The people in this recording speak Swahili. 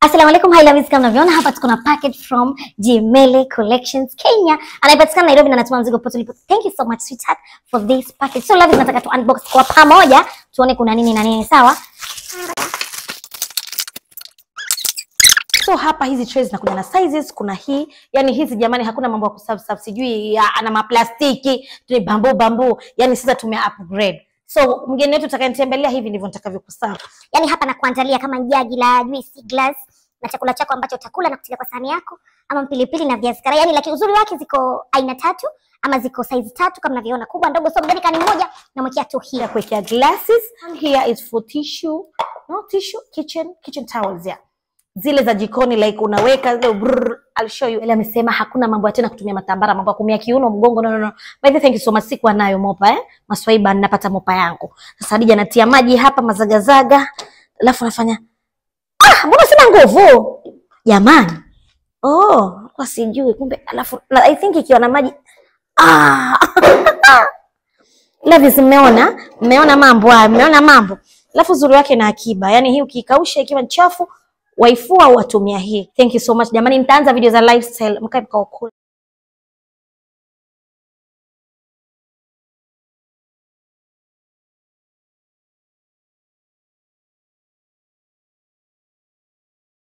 Assalamu alaikum, hi lovies, kama mnavyoona hapa tuko na package from Jimele Collections Kenya. Anapatikana Nairobi na natuma mzigo popote ulipo. Thank you so much sweetheart for this package. So lovies, nataka tu unbox kwa pamoja tuone kuna nini na nini, sawa? So hapa hizi trays zinakuja na sizes, kuna hii, yani hizi jamani hakuna mambo ya kusave sijui ana maplastiki, tuni bambu, yani sasa tume upgrade. So mgeni wetu utakayenitembelea hivi ndivyo nitakavyokuserve. Yani hapa nakuandalia kama jagi la juice glass na chakula chako ambacho utakula na kutia kwa sahani yako, ama mpilipili na viazi karai. Yani lakini uzuri wake ziko aina tatu ama ziko size tatu kama mnavyoona, kubwa ndogo. So mgeni kani mmoja namwekea tu hii ya kuwekea glasses. And here is for tissue, kitchen towels, yeah. Zile za jikoni like unaweka zile I'll show you. Ile amesema hakuna mambo tena kutumia matambara, mambo ya kumia kiuno, mgongo, no. By the way, thank you so much, sikuwa nayo mopa Maswaiba ninapata mopa yangu. Sasa Hadija natia maji hapa mazagazaga, alafu nafanya mbona sina nguvu? Jamani. Kwa sijui kumbe, alafu I think ikiwa na maji Levis, mmeona mambo. Alafu uzuri wake na akiba. Yani hii ukikausha ikiwa chafu waifua au watumia hii. Thank you so much jamani, nitaanza video za lifestyle mkae mkao cool.